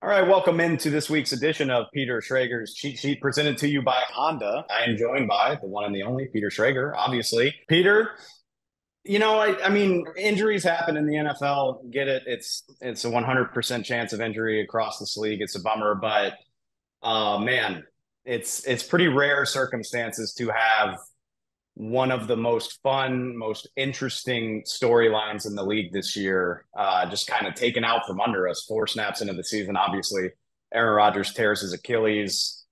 All right, welcome into this week's edition of Peter Schrager's Cheat Sheet presented to you by Honda. I am joined by the one and the only Peter Schrager, obviously. Peter, I mean, injuries happen in the NFL. Get it? It's a 100% chance of injury across this league. It's a bummer, but man, it's pretty rare circumstances to have one of the most fun, most interesting storylines in the league this year, just kind of taken out from under us. 4 snaps into the season, obviously, Aaron Rodgers tears his Achilles.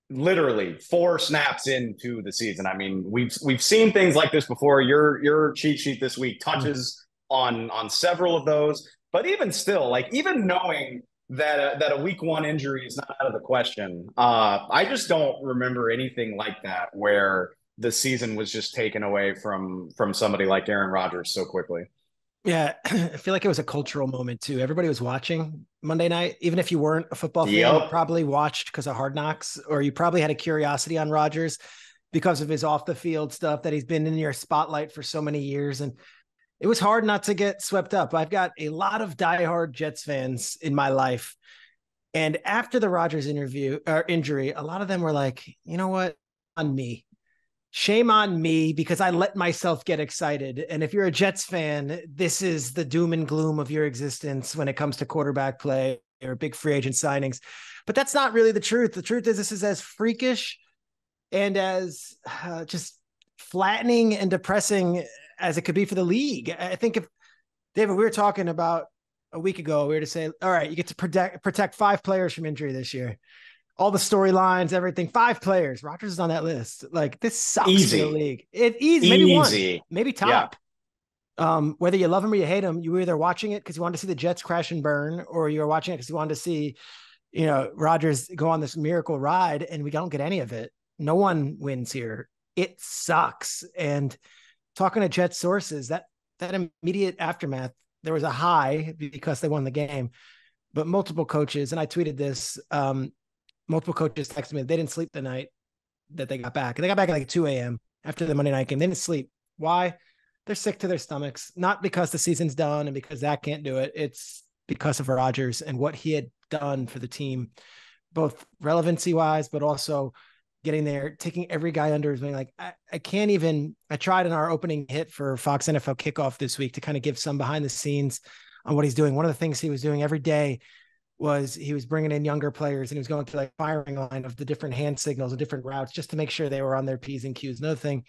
Literally 4 snaps into the season. I mean, we've seen things like this before. Your cheat sheet this week touches on several of those, but even still, like even knowing that a week one injury is not out of the question, I just don't remember anything like that where the season was just taken away from somebody like Aaron Rodgers so quickly. Yeah, I feel like it was a cultural moment too. Everybody was watching Monday night. Even if you weren't a football fan, you Yep. probably watched because of Hard Knocks, or you probably had a curiosity on Rodgers because of his off the field stuff that he's been in your spotlight for so many years. And it was hard not to get swept up. I've got a lot of diehard Jets fans in my life. And after the Rodgers interview or injury, a lot of them were like, you know what? On me. Shame on me because I let myself get excited. And if you're a Jets fan, this is the doom and gloom of your existence when it comes to quarterback play or big free agent signings. But that's not really the truth. The truth is this is as freakish and as just flattening and depressing as it could be for the league. I think if David, we were talking about a week ago, we were to say, all right, you get to protect 5 players from injury this year, all the storylines, everything. 5 players. Rodgers is on that list. Like this sucks for the Easy. league. It easy, maybe one, Easy. maybe Yeah. top. Whether you love him or you hate him, you were either watching it because you wanted to see the Jets crash and burn, or you were watching it because you wanted to see, Rodgers go on this miracle ride, and we don't get any of it. No one wins here. It sucks. And talking to Jets sources, that immediate aftermath, there was a high because they won the game, but multiple coaches, and I tweeted this. Multiple coaches texted me they didn't sleep the night that they got back. And they got back at like 2 a.m. after the Monday night game. They didn't sleep. Why? They're sick to their stomachs, not because the season's done and because Zach can't do it. It's because of Rodgers and what he had done for the team, both relevancy wise, but also getting there, taking every guy under his wing. Like I can't even, I tried in our opening hit for Fox NFL kickoff this week to kind of give some behind the scenes on what he's doing. One of the things he was doing every day was he was bringing in younger players and he was going through like firing line of the different hand signals and different routes just to make sure they were on their P's and Q's. Another thing,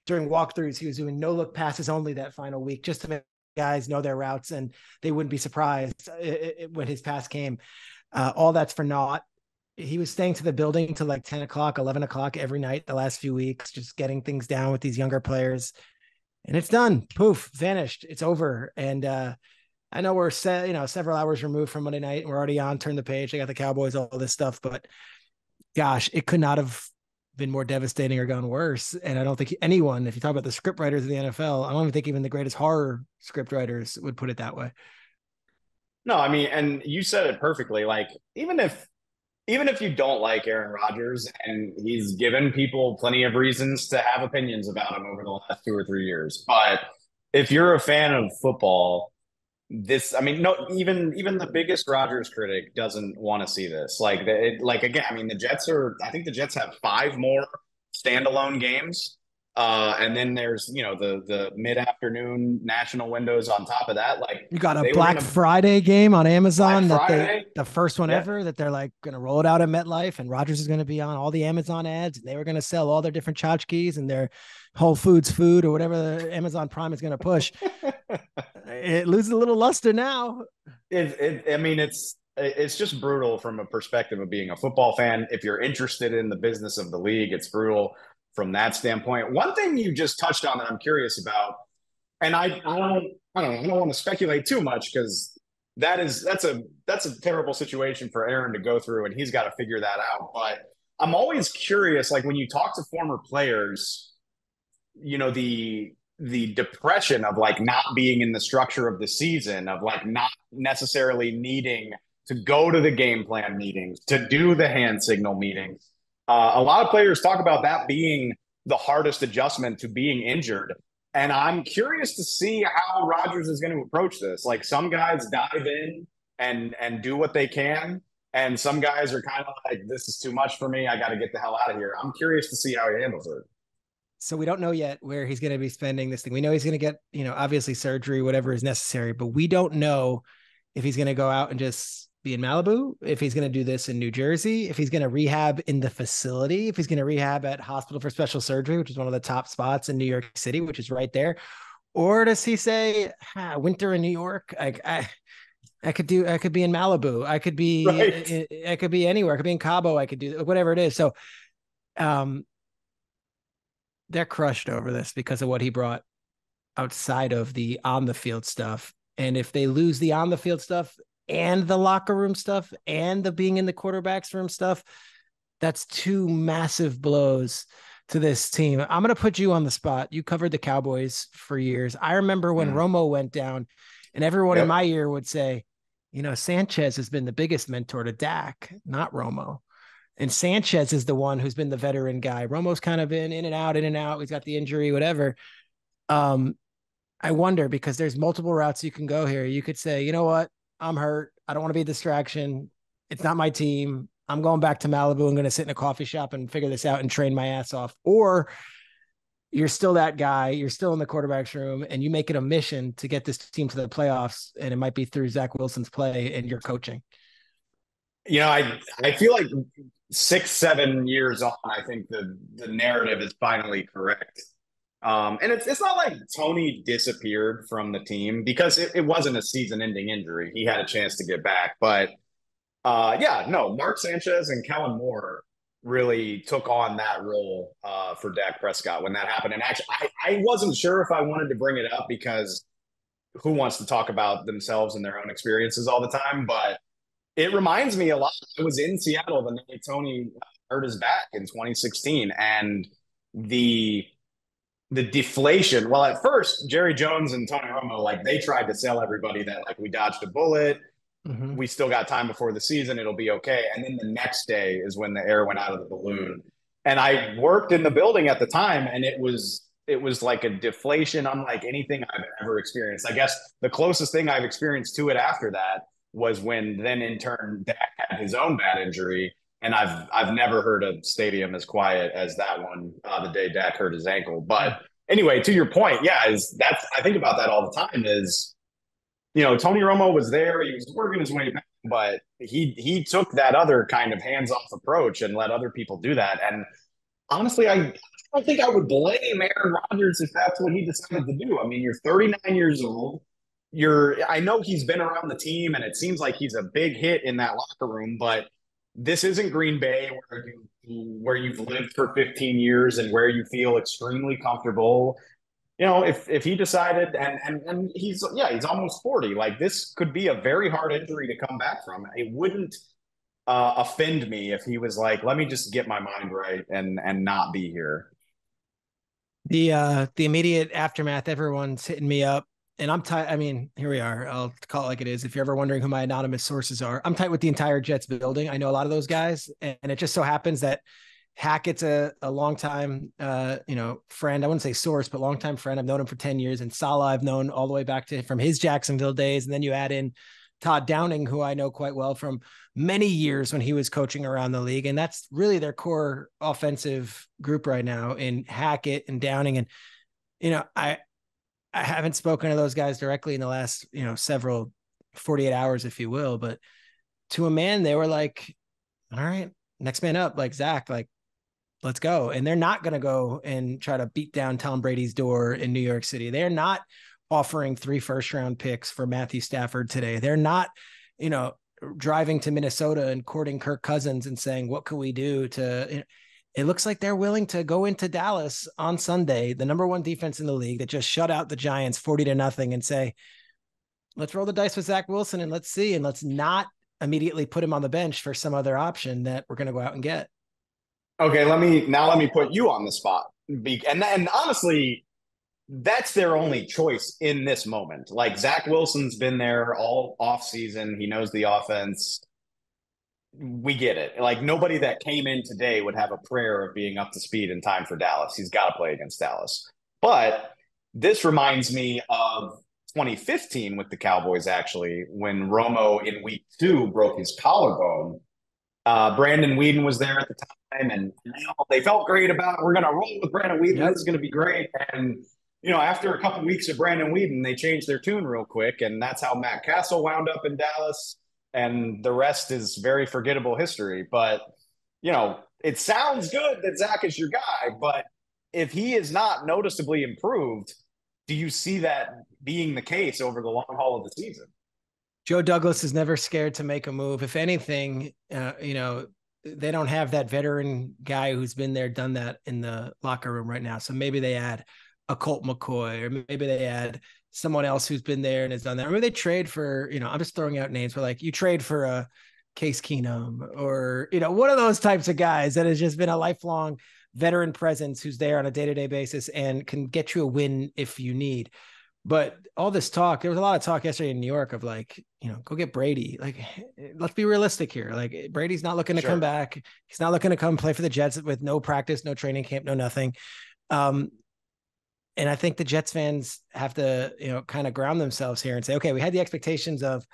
during walkthroughs, he was doing no look passes only that final week just to make guys know their routes and they wouldn't be surprised when his pass came. All that's for naught. He was staying to the building till like 10 o'clock, 11 o'clock every night the last few weeks, just getting things down with these younger players. And it's done. Poof, vanished. It's over. And I know we're several hours removed from Monday night and we're already on turn the page. They got the Cowboys, all this stuff, but gosh, it could not have been more devastating or gone worse. And I don't think anyone, if you talk about the script writers of the NFL, I don't even think even the greatest horror script writers would put it that way. No, I mean, and you said it perfectly. Like, even if you don't like Aaron Rodgers, and he's given people plenty of reasons to have opinions about him over the last 2 or 3 years, but if you're a fan of football, I mean, no, even the biggest Rodgers critic doesn't want to see this. Like again, I mean, I think the Jets have 5 more standalone games. And then there's, the mid-afternoon national windows on top of that. Like You got a they were Black gonna Friday game on Black Amazon Friday. the first one Yeah. ever that they're like going to roll it out at MetLife and Rogers is going to be on all the Amazon ads. And they were going to sell all their different tchotchkes and their Whole Foods food or whatever the Amazon Prime is going to push. It loses a little luster now. I mean, it's just brutal from a perspective of being a football fan. If you're interested in the business of the league, it's brutal from that standpoint. One thing you just touched on that I'm curious about, and I don't want to speculate too much because that's a terrible situation for Aaron to go through, and he's got to figure that out. But I'm always curious, like when you talk to former players, the depression of like not being in the structure of the season, of like not necessarily needing to go to the game plan meetings, to do the hand signal meetings. A lot of players talk about that being the hardest adjustment to being injured. And I'm curious to see how Rodgers is going to approach this. Like some guys dive in and do what they can. And some guys are kind of like, this is too much for me. I got to get the hell out of here. I'm curious to see how he handles it. So we don't know yet where he's going to be spending this thing. We know he's going to get, obviously surgery, whatever is necessary, but we don't know if he's going to go out and just be in Malibu, if he's going to do this in New Jersey, if he's going to rehab in the facility, if he's going to rehab at Hospital for Special Surgery, which is one of the top spots in New York City, which is right there. Or does he say, winter in New York? I could be in Malibu. I could be, Right. I could be anywhere. I could be in Cabo. I could do whatever it is. So, they're crushed over this because of what he brought outside of the on the field stuff. And if they lose the on the field stuff and the locker room stuff and the being in the quarterback's room stuff, that's two massive blows to this team. I'm going to put you on the spot. You covered the Cowboys for years. I remember when Romo went down, and everyone in my ear would say, Sanchez has been the biggest mentor to Dak, not Romo. And Sanchez is the one who's been the veteran guy. Romo's kind of been in and out. He's got the injury, whatever. I wonder, because there's multiple routes you can go here. You could say, you know what? I'm hurt. I don't want to be a distraction. It's not my team. I'm going back to Malibu. I'm going to sit in a coffee shop and figure this out and train my ass off. Or you're still that guy. You're still in the quarterback's room and you make it a mission to get this team to the playoffs. And it might be through Zach Wilson's play and your coaching. I feel like 6-7 years on, I think the narrative is finally correct. And it's not like Tony disappeared from the team, because it wasn't a season-ending injury. He had a chance to get back. But Mark Sanchez and Kellen Moore really took on that role for Dak Prescott when that happened. And actually, I wasn't sure if I wanted to bring it up, because who wants to talk about themselves and their own experiences all the time? But it reminds me a lot. I was in Seattle the night Tony hurt his back in 2016, and the deflation. Well, at first, Jerry Jones and Tony Romo, like, they tried to sell everybody that, like, we dodged a bullet. Mm-hmm. We still got time before the season. It'll be okay. And then the next day is when the air went out of the balloon. And I worked in the building at the time, and it was like a deflation unlike anything I've ever experienced. I guess the closest thing I've experienced to it after that was when then intern Dak had his own bad injury. And I've never heard a stadium as quiet as that one the day Dak hurt his ankle. But anyway, to your point, I think about that all the time. Is, Tony Romo was there, he was working his way back, but he took that other kind of hands-off approach and let other people do that. And honestly, I don't think I would blame Aaron Rodgers if that's what he decided to do. I mean, you're 39 years old. I know he's been around the team, and it seems like he's a big hit in that locker room, but this isn't Green Bay where you've lived for 15 years and where you feel extremely comfortable. If he decided, and he's almost 40, like, this could be a very hard injury to come back from. It wouldn't offend me if he was like, let me just get my mind right and not be here. The immediate aftermath, everyone's hitting me up. And I'm tight. I mean, here we are. I'll call it like it is. If you're ever wondering who my anonymous sources are, I'm tight with the entire Jets building. I know a lot of those guys, and it just so happens that Hackett's a longtime, friend. I wouldn't say source, but longtime friend. I've known him for 10 years, and Saleh I've known all the way back from his Jacksonville days. And then you add in Todd Downing, who I know quite well from many years when he was coaching around the league, and that's really their core offensive group right now in Hackett and Downing. And I haven't spoken to those guys directly in the last, several 48 hours, if you will, but to a man, they were like, all right, next man up, like Zach, like, let's go. And they're not going to go and try to beat down Tom Brady's door in New York City. They're not offering 3 first-round picks for Matthew Stafford today. They're not, driving to Minnesota and courting Kirk Cousins and saying, what can we do to, it looks like they're willing to go into Dallas on Sunday, the number 1 defense in the league that just shut out the Giants 40-0, and say, let's roll the dice with Zach Wilson and let's see. And let's not immediately put him on the bench for some other option that we're going to go out and get. Okay. Let me put you on the spot. And honestly, that's their only choice in this moment. Like, Zach Wilson's been there all off season. He knows the offense. We get it. Like, nobody that came in today would have a prayer of being up to speed in time for Dallas. He's got to play against Dallas. But this reminds me of 2015 with the Cowboys, actually, when Romo in week 2 broke his collarbone Brandon Weeden was there at the time, and they felt great about, we're going to roll with Brandon Weeden. Yep. This is going to be great. And, after a couple of weeks of Brandon Weeden, they changed their tune real quick, and that's how Matt Castle wound up in Dallas. And the rest is very forgettable history. But, it sounds good that Zach is your guy, but if he is not noticeably improved, do you see that being the case over the long haul of the season? Joe Douglas is never scared to make a move. If anything, they don't have that veteran guy who's been there, done that in the locker room right now. So maybe they add a Colt McCoy, or maybe they add someone else who's been there and has done that. Or maybe they trade for, I'm just throwing out names, but like you trade for a Case Keenum or, one of those types of guys that has just been a lifelong veteran presence who's there on a day-to-day basis and can get you a win if you need. But all this talk, there was a lot of talk yesterday in New York of like, go get Brady. Like, let's be realistic here. Like, Brady's not looking to come back. He's not looking to come play for the Jets with no practice, no training camp, no nothing. And I think the Jets fans have to, kind of ground themselves here and say, okay, we had the expectations of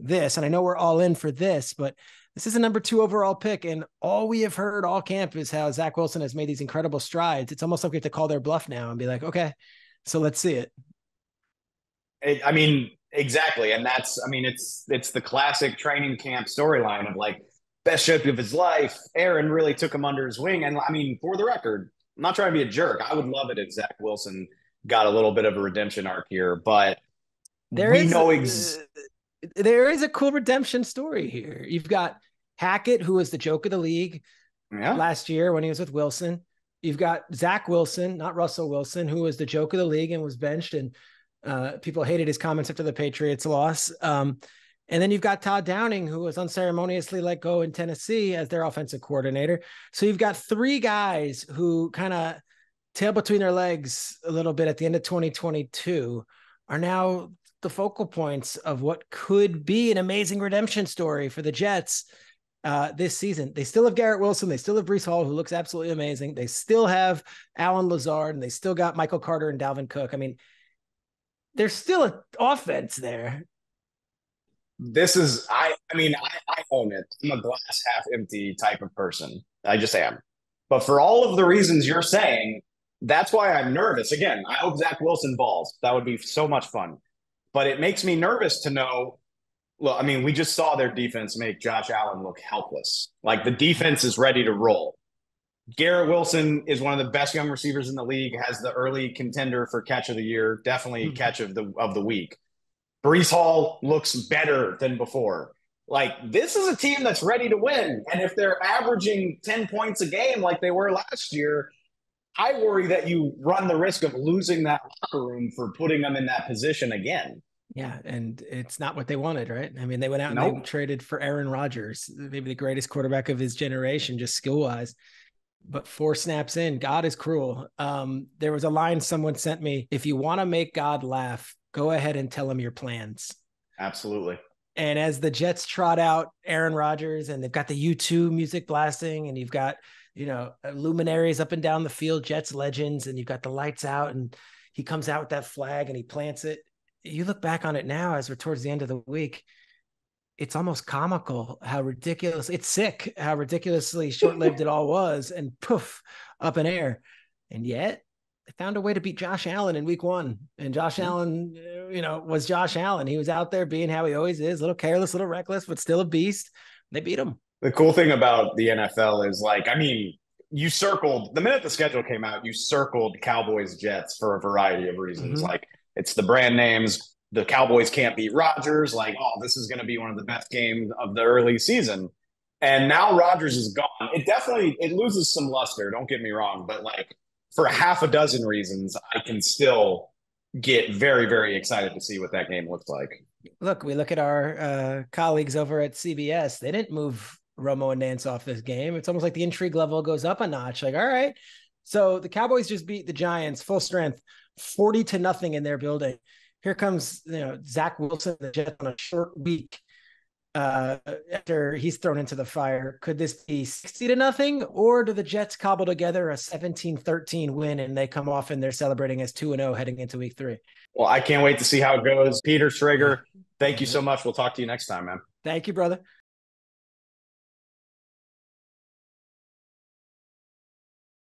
this, and I know we're all in for this, but this is a number 2 overall pick. And all we have heard all camp is how Zach Wilson has made these incredible strides. It's almost like we have to call their bluff now and be like, okay, so let's see it. Exactly. And it's the classic training camp storyline of like best shape of his life. Aaron really took him under his wing. And for the record, I'm not trying to be a jerk. I would love it if Zach Wilson got a little bit of a redemption arc here, but there is a cool redemption story here. You've got Hackett, who was the joke of the league last year when he was with Wilson. You've got Zach Wilson, not Russell Wilson, who was the joke of the league and was benched, and people hated his comments after the Patriots loss. And then you've got Todd Downing, who was unceremoniously let go in Tennessee as their offensive coordinator. So you've got 3 guys who kind of tail between their legs a little bit at the end of 2022 are now the focal points of what could be an amazing redemption story for the Jets this season. They still have Garrett Wilson. They still have Breece Hall, who looks absolutely amazing. They still have Alan Lazard, and they still got Michael Carter and Dalvin Cook. There's still an offense there. I own it. I'm a glass half empty type of person. I just am. But for all of the reasons you're saying, that's why I'm nervous. Again, I hope Zach Wilson balls. That would be so much fun. But it makes me nervous to know, we just saw their defense make Josh Allen look helpless. Like, the defense is ready to roll. Garrett Wilson is one of the best young receivers in the league, has the early contender for catch of the year, definitely catch of the week. Breece Hall looks better than before. Like, this is a team that's ready to win. And if they're averaging 10 points a game like they were last year, I worry that you run the risk of losing that locker room for putting them in that position again. Yeah, and it's not what they wanted, right? They went out and they traded for Aaron Rodgers, maybe the greatest quarterback of his generation, just skill-wise. But 4 snaps in, God is cruel. There was a line someone sent me: if you want to make God laugh, go ahead and tell him your plans. Absolutely. And as the Jets trot out Aaron Rodgers, and they've got the U2 music blasting, and you've got, luminaries up and down the field, Jets legends, and you've got the lights out, and he comes out with that flag and he plants it. You look back on it now as we're towards the end of the week, it's almost comical how ridiculous, it's sick how ridiculously short-lived it all was, and poof, up in air. And yet they found a way to beat Josh Allen in week 1. And Josh Allen, was Josh Allen. He was out there being how he always is, a little careless, a little reckless, but still a beast. They beat him. The cool thing about the NFL is, you circled, the minute the schedule came out, you circled Cowboys Jets for a variety of reasons. Mm-hmm. It's the brand names. The Cowboys can't beat Rodgers. This is going to be one of the best games of the early season. And now Rodgers is gone. It loses some luster, don't get me wrong. But for half a dozen reasons, I can still get very, very excited to see what that game looks like. Look, we look at our colleagues over at CBS. They didn't move Romo and Nance off this game. It's almost like the intrigue level goes up a notch. All right. So the Cowboys just beat the Giants full strength, 40-0 in their building. Here comes, Zach Wilson, the Jets, on a short week after he's thrown into the fire. Could this be 60-0, or do the Jets cobble together a 17-13 win and they come off and they're celebrating as 2-0 heading into week 3? Well, I can't wait to see how it goes. Peter Schrager, thank you so much. We'll talk to you next time, man. Thank you, brother.